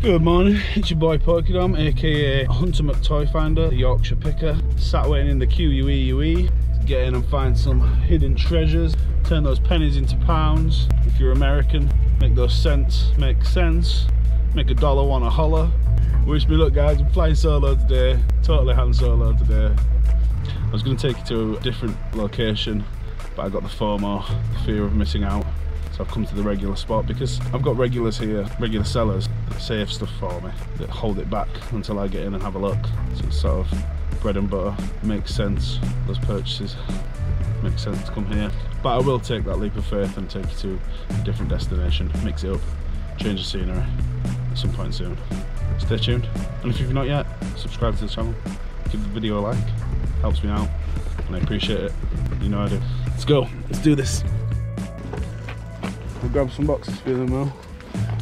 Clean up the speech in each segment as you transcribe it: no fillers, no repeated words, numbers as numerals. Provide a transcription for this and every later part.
Good morning, it's your boy Pokedom, aka Hunter McToyfinder, the Yorkshire Picker. Sat waiting in the QUE to get in and find some hidden treasures. Turn those pennies into pounds. If you're American, make those cents make sense. Make a dollar wanna holler. Wish me luck, guys. I'm flying solo today. Totally Han Solo today. I was going to take you to a different location, but I got the FOMO, the fear of missing out. So I've come to the regular spot because I've got regulars here, regular sellers that save stuff for me, that hold it back until I get in and have a look. So it's sort of bread and butter, makes sense, those purchases make sense to come here. But I will take that leap of faith and take you to a different destination, mix it up, change the scenery at some point soon. Stay tuned, and if you've not yet, subscribe to the channel, give the video a like, helps me out, and I appreciate it, you know I do. Let's go, let's do this. I'll grab some boxes for them now.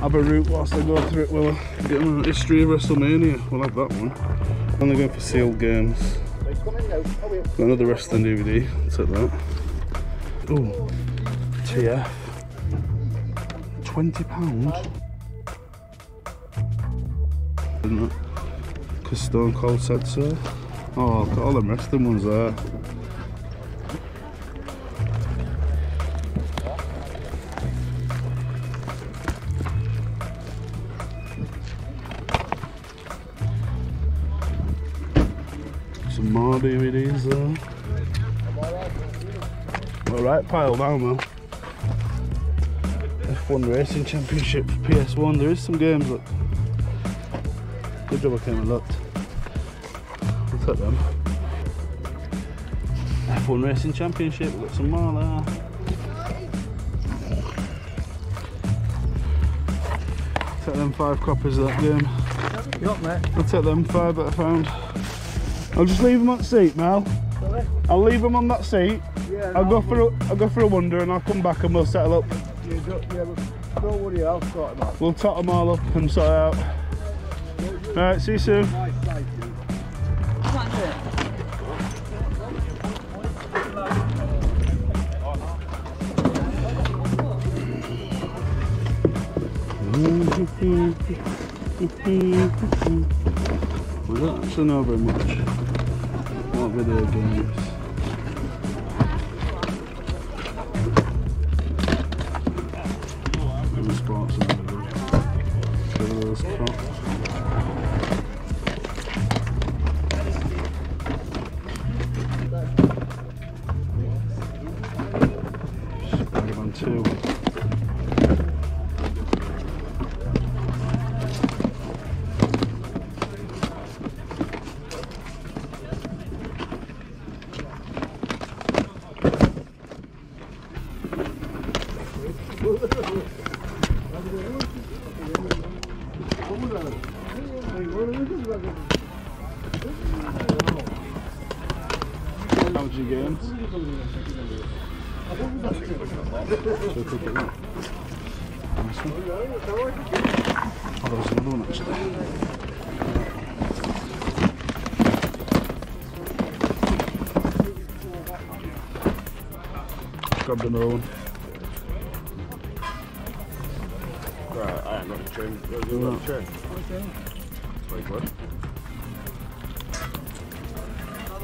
Have a route whilst I go through it. Well, get them a history of WrestleMania, we'll have that one. I'm going for sealed games. Got another wrestling DVD, take that. Ooh, TF. £20? Isn't it? Because Stone Cold said so. Oh, I've got all them wrestling ones there. Some more DVDs there. Alright, pile down now. F1 Racing Championship for PS1. There is some games, look. Good job I came and looked. I'll take them. F1 Racing Championship, we've got some more there. Take them 5 copies of that game. You up, mate? I'll take them 5 that I found. I'll just leave them on the seat, Mel. Sorry? I'll leave them on that seat. Yeah, I'll go for a wander and I'll come back and we'll settle up. Don't worry, I'll sort them out. We'll tot them all up and sort it out. Right, see you soon. We don't actually know very much about video games. And sports and video. Those crap. Spider-Man 2. How much are your games? So quick at that. Nice one. Oh, there was another one actually. Grabbed another one. Right, I ain't got a chain. You've got a chain? Okay. Very good.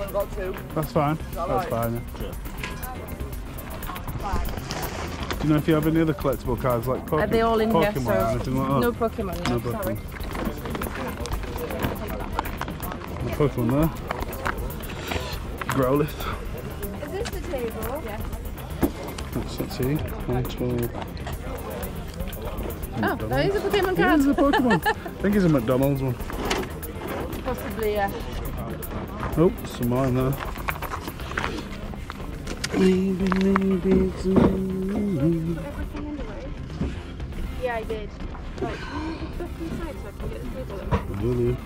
I've got 2. That's fine. That's fine, yeah. Do you know if you have any other collectible cards like Pokemon? Are they all in Pokemon here? So or anything like that? no Pokemon, No no, sorry. No Pokemon there. Growlithe. Is this the table? Yes. What's that see? 112. Oh, that is a Pokemon Yeah, card. it's a Pokemon. I think it's a McDonald's one. Possibly, yeah. Oh, some more in there. Maybe it's me. Yeah, I did. Right, can you go back inside so I can get the table up? Will do.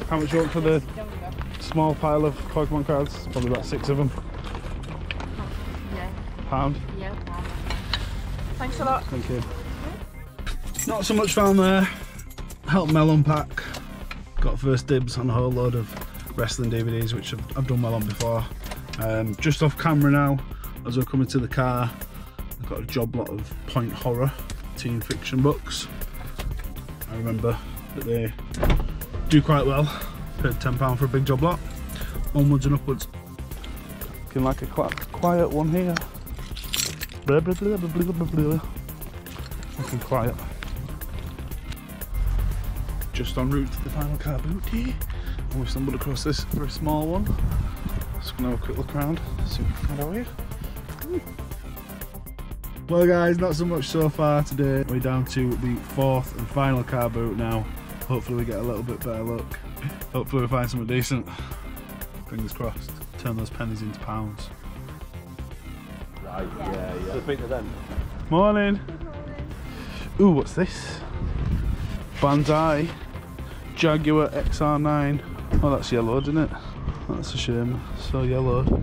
How much you want for the small pile of Pokemon cards? Probably about 6 of them. Yeah. Pound. Yeah. Thanks a lot. Thank you. Not so much found there. Help Mel unpack. got first dibs on a whole load of wrestling DVDs, which I've done well on before. Just off camera now, as we're coming to the car, I've got a job lot of Point Horror teen fiction books. I remember that they do quite well. Paid £10 for a big job lot. Onwards and upwards. Looking like a quiet one here. Blah, blah, blah, blah, blah, blah, blah. Looking quiet. Just en route to the final car boot here. And we stumbled across this very small one. Just gonna have a quick look around, see what we can find out here. Well guys, not so much so far today. We're down to the 4th and final car boot now. Hopefully we get a little bit better luck. Hopefully we find something decent. Fingers crossed. Turn those pennies into pounds. Right, yeah. So speak to them. Morning. Ooh, what's this? Bandai Jaguar XR9. Oh, that's yellow, isn't it? That's a shame. So yellow. We'll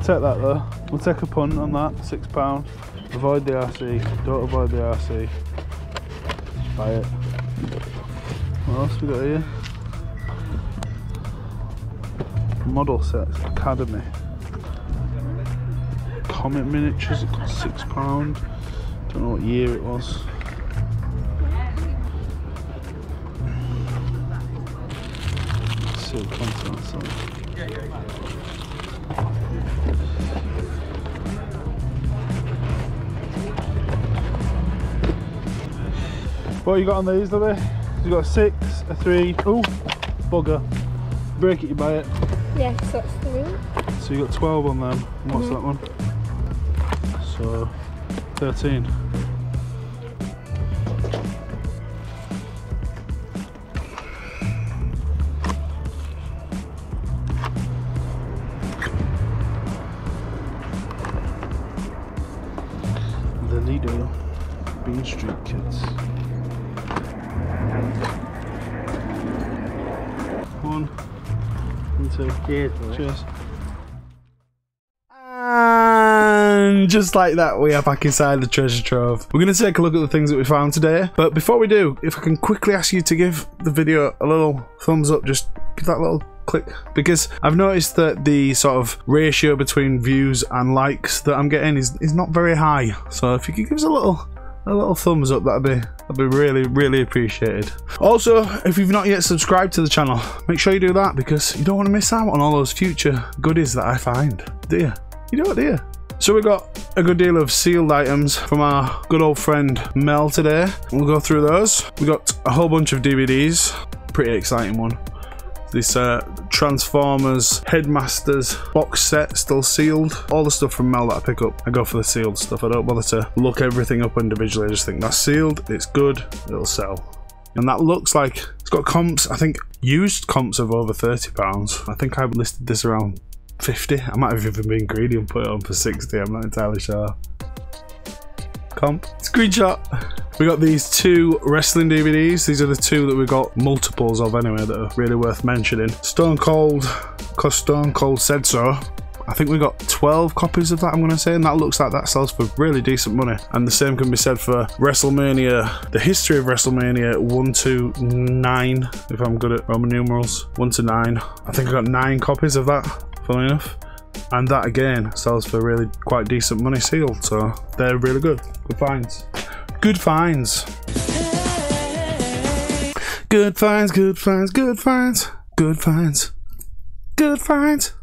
take that though. We'll take a punt on that. £6. Avoid the RC. Don't avoid the RC. Just buy it. What else we got here? Model sets. Academy. Comet miniatures. It cost £6. Don't know what year it was. Let's see what content's on. What you got on these, Libby? You got a 6, a 3. Ooh, bugger. Break it, you buy it. Yeah, so that's 3. So you got 12 on them. And what's that one? So 13. The Lido Bean Street Kids. 1 and 2. Cheers, Cheers. And just like that, we are back inside the treasure trove. We're going to take a look at the things that we found today. But before we do, if I can quickly ask you to give the video a little thumbs up, just give that little click. Because I've noticed that the sort of ratio between views and likes that I'm getting is not very high. So if you could give us a little thumbs up, that'd be really appreciated. Also, if you've not yet subscribed to the channel, make sure you do that, because you don't want to miss out on all those future goodies that I find, do you? You don't, do you? So we got a good deal of sealed items from our good old friend Mel today. We'll go through those. We got a whole bunch of DVDs, pretty exciting one. This Transformers Headmasters box set, still sealed. All the stuff from Mel that I pick up, I go for the sealed stuff. I don't bother to look everything up individually. I just think that's sealed, it's good, it'll sell. And that looks like it's got comps, I think used comps of over £30. I think I've listed this around 50. I might have even been greedy and put it on for 60, I'm not entirely sure. Comp. Screenshot. We got these 2 wrestling DVDs. These are the 2 that we got multiples of anyway that are really worth mentioning. Stone Cold, because Stone Cold said so. I think we got 12 copies of that, I'm going to say, and that looks like that sells for really decent money. And the same can be said for WrestleMania, the history of WrestleMania 1 to 9, if I'm good at Roman numerals, 1 to 9. I think I got 9 copies of that, funnily enough. And that again sells for really quite decent money sealed, so they're really good. Good finds. Good finds. Good finds, good finds, good finds, good finds, good finds.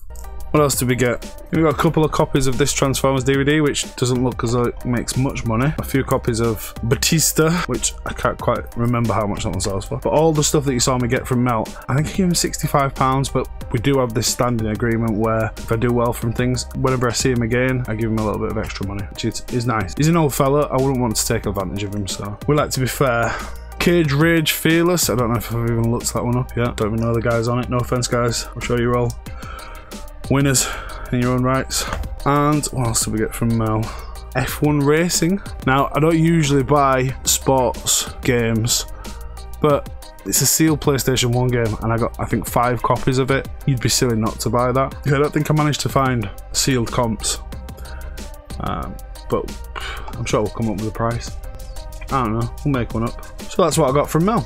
What else did we get? We got a couple of copies of this Transformers DVD, which doesn't look as though it makes much money. A few copies of Batista, which I can't quite remember how much that one sells for. But all the stuff that you saw me get from Mel, I think I gave him £65, but we do have this standing agreement where if I do well from things, whenever I see him again, I give him a little bit of extra money, which is nice. He's an old fella, I wouldn't want to take advantage of him, so we like to be fair. Cage Rage Fearless, I don't know if I've even looked that one up yet. Don't even know the guys on it, no offense guys, I'm sure you're all winners in your own rights. And what else did we get from Mel? F1 Racing. Now, I don't usually buy sports games, but it's a sealed PlayStation 1 game, and I got, I think, 5 copies of it. You'd be silly not to buy that. I don't think I managed to find sealed comps, but I'm sure we'll come up with a price. I don't know, we'll make one up. So that's what I got from Mel.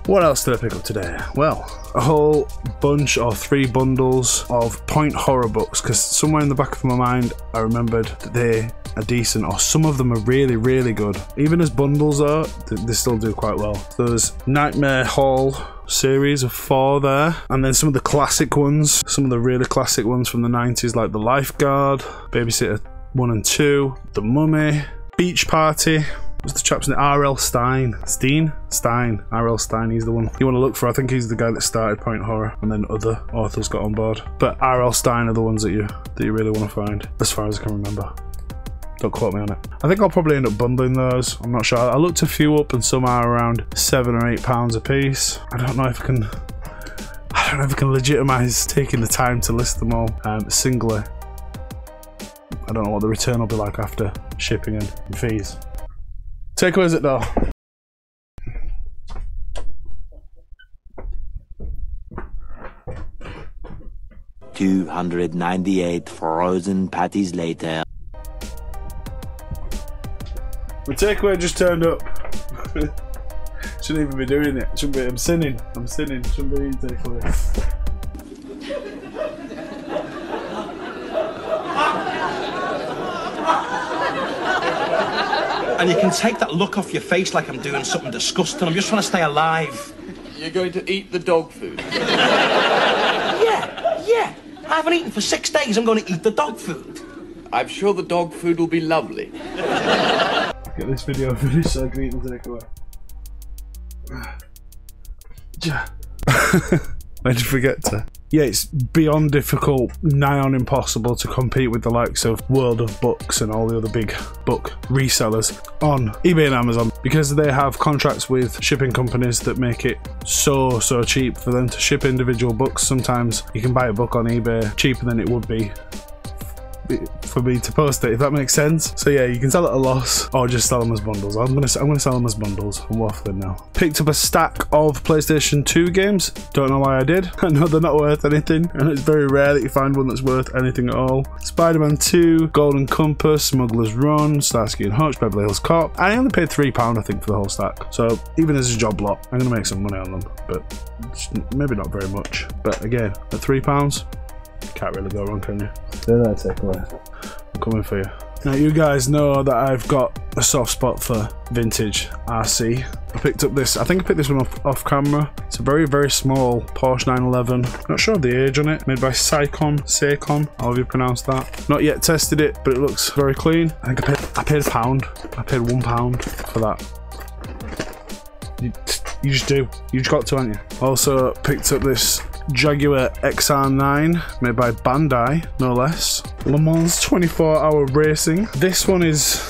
What else did I pick up today? Well, a whole bunch or 3 bundles of Point Horror books, because somewhere in the back of my mind I remembered that they are decent, or some of them are really, really good. Even as bundles though, they still do quite well. There's Nightmare Hall series of 4 there, and then some of the classic ones, some of the really classic ones from the 90s, like The Lifeguard, Babysitter 1 and 2, The Mummy, Beach Party. What's the chap's name? R.L. Stein. R.L. Stein, he's the one you want to look for. I think he's the guy that started Point Horror, and then other authors got on board. But R.L. Stein are the ones that you really want to find, as far as I can remember. Don't quote me on it. I think I'll probably end up bundling those. I'm not sure. I looked a few up and some are around £7 or £8 a piece. I don't know if I can legitimize taking the time to list them all singly. I don't know what the return will be like after shipping and fees. Takeaways at door. $298 frozen patties later. My takeaway just turned up. Shouldn't even be doing it. Shouldn't be. I'm sinning. Shouldn't be eating takeaway. And you can take that look off your face like I'm doing something disgusting. I'm just trying to stay alive. You're going to eat the dog food? Yeah. I haven't eaten for 6 days. I'm going to eat the dog food. I'm sure the dog food will be lovely. Get this video finished so I can eat the takeaway. I did forget to. Yeah, it's beyond difficult, nigh on impossible to compete with the likes of World of Books and all the other big book resellers on eBay and Amazon, because they have contracts with shipping companies that make it so cheap for them to ship individual books. Sometimes you can buy a book on eBay cheaper than it would be for me to post it, if that makes sense. So yeah, you can sell at a loss or just sell them as bundles. I'm gonna sell them as bundles. I'm waffling now. Picked up a stack of PlayStation 2 games. Don't know why I did. I know they're not worth anything, and it's very rare that you find one that's worth anything at all. Spider-Man 2, Golden Compass, Smuggler's Run, Starsky and Hutch, Beverly Hills Cop. I only paid £3 I think for the whole stack. So even as a job lot, I'm gonna make some money on them, but maybe not very much. But again, at £3, can't really go wrong, can you? They're there, takeaway. I'm coming for you. Now, you guys know that I've got a soft spot for vintage RC. I picked up this, I think I picked this one off camera. It's a very small Porsche 911. Not sure of the age on it. Made by Seikon, however you pronounce that. Not yet tested it, but it looks very clean. I think I paid £1. I paid £1 for that. You just do. You just got to, haven't you? Also picked up this Jaguar XR9 made by Bandai, no less. Le Mans 24-hour racing. This one is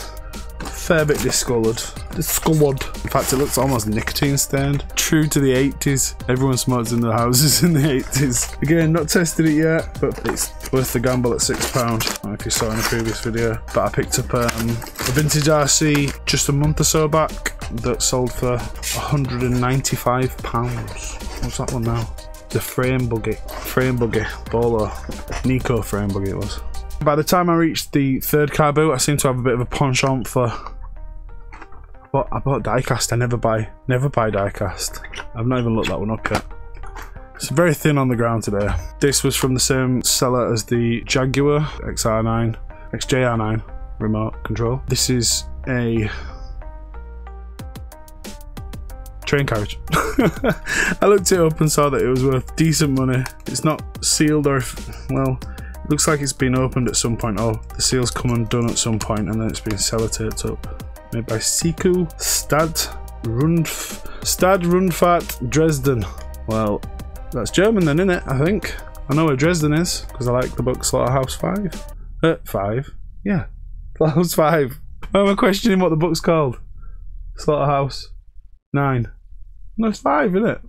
a fair bit discoloured. In fact, it looks almost nicotine stained. True to the 80s. Everyone smoked in their houses in the 80s. Again, not tested it yet, but it's worth the gamble at £6. I don't know if you saw in a previous video. But I picked up a vintage RC just a month or so back that sold for £195. What's that one now? The frame buggy, Bolo, Nico frame buggy it was. By the time I reached the third car boot, I seem to have a bit of a penchant for. I bought diecast. I never buy diecast. I've not even looked that one up yet. It's very thin on the ground today. This was from the same seller as the Jaguar XJR9 remote control. This is a train carriage. I looked it up and saw that it was worth decent money. It's not sealed, or well, it looks like it's been opened at some point. Oh, the seal's come undone at some point and then it's been sellotaped up. Made by Siku Stad Rundfahrt Dresden. Well, that's German then, isn't it? I think. I know where Dresden is because I like the book Slaughterhouse 5. 5? Yeah. Slaughterhouse 5. Why am I questioning what the book's called? Slaughterhouse 9. No, it's 5, isn't it?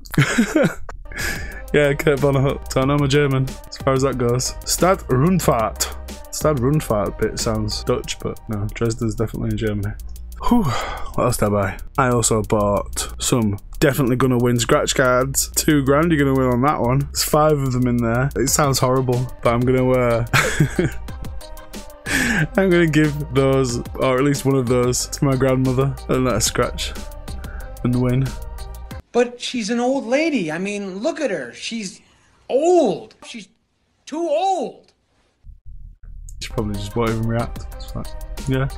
Yeah, Kurt Vonnegut. So I know my German as far as that goes. Stad Rundfahrt. Stad Rundfahrt bit sounds Dutch, but no, Dresden's definitely in Germany. Whew, what else did I buy? I also bought some definitely gonna win scratch cards. £2 you're gonna win on that one. There's 5 of them in there. It sounds horrible, but I'm gonna I'm gonna give those, or at least one of those, to my grandmother and let her scratch and win. But she's an old lady. I mean, look at her. She's old. She's too old. She probably just won't even react. It's like, yeah.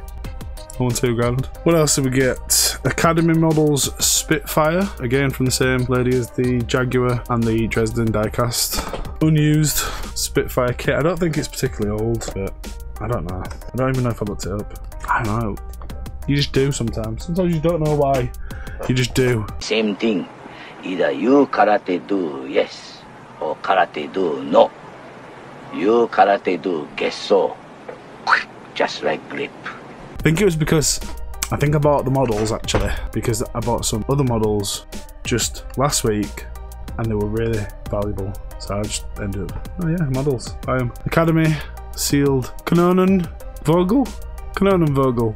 I want £2 grand. What else did we get? Academy Models Spitfire. Again from the same lady as the Jaguar and the Dresden diecast. Unused Spitfire kit. I don't think it's particularly old, but I don't know. I don't even know if I looked it up. I don't know. You just do sometimes. Sometimes you don't know why. You just do. Same thing. Either you karate do yes or karate do no. You karate do gesso. Just like grip. I think it was because I bought the models actually because I bought some other models just last week and they were really valuable. So I just ended up, oh yeah, models. Buy them. Academy sealed Kanonen Vogel. Kanonen Vogel.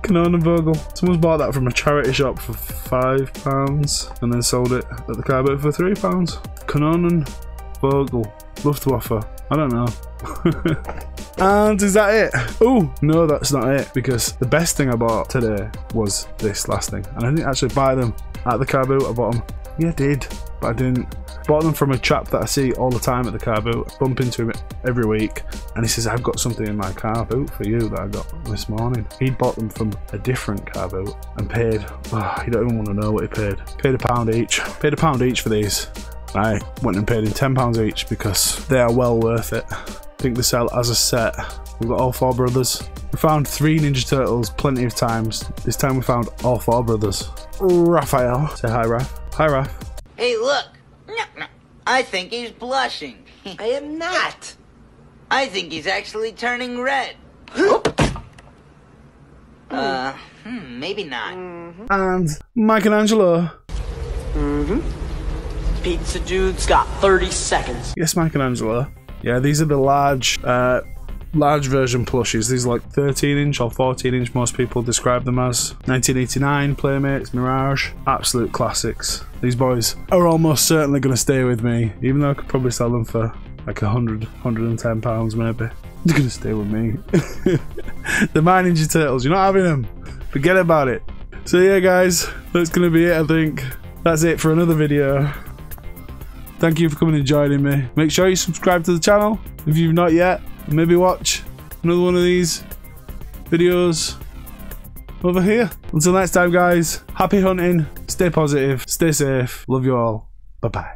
Kanonen Vogel. Someone's bought that from a charity shop for £5 and then sold it at the car boot for £3. Kanonen Vogel. Luftwaffe. I don't know. And is that it? Oh, no, that's not it, because the best thing I bought today was this last thing. And I didn't actually buy them at the car boot. I bought them. Yeah, I did, but I didn't. Bought them from a chap that I see all the time at the car boot. I bump into him every week, and he says, I've got something in my car boot for you that I got this morning. He'd bought them from a different car boot and paid, oh, you don't even want to know what he paid. Paid £1 each. Paid £1 each for these. I went and paid him £10 each because they are well worth it. I think they sell as a set. We've got all 4 brothers. We found 3 Ninja Turtles plenty of times. This time we found all 4 brothers. Raphael. Say hi, Raph. Hi, Raph. Hey, look. I think he's blushing. I am not. I think he's actually turning red. Maybe not. And Michelangelo. Pizza dude's got 30 seconds. Yes, Michelangelo. Yeah, these are the large version plushies. These are like 13-inch or 14-inch, most people describe them as. 1989, Playmates, Mirage, absolute classics. These boys are almost certainly going to stay with me, even though I could probably sell them for like £110 maybe. They're going to stay with me. The My Ninja Turtles, you're not having them. Forget about it. So yeah, guys, that's going to be it, I think. That's it for another video. Thank you for coming and joining me. Make sure you subscribe to the channel if you've not yet. And maybe watch another one of these videos over here. Until next time, guys, happy hunting, stay positive, stay safe, love you all, bye bye.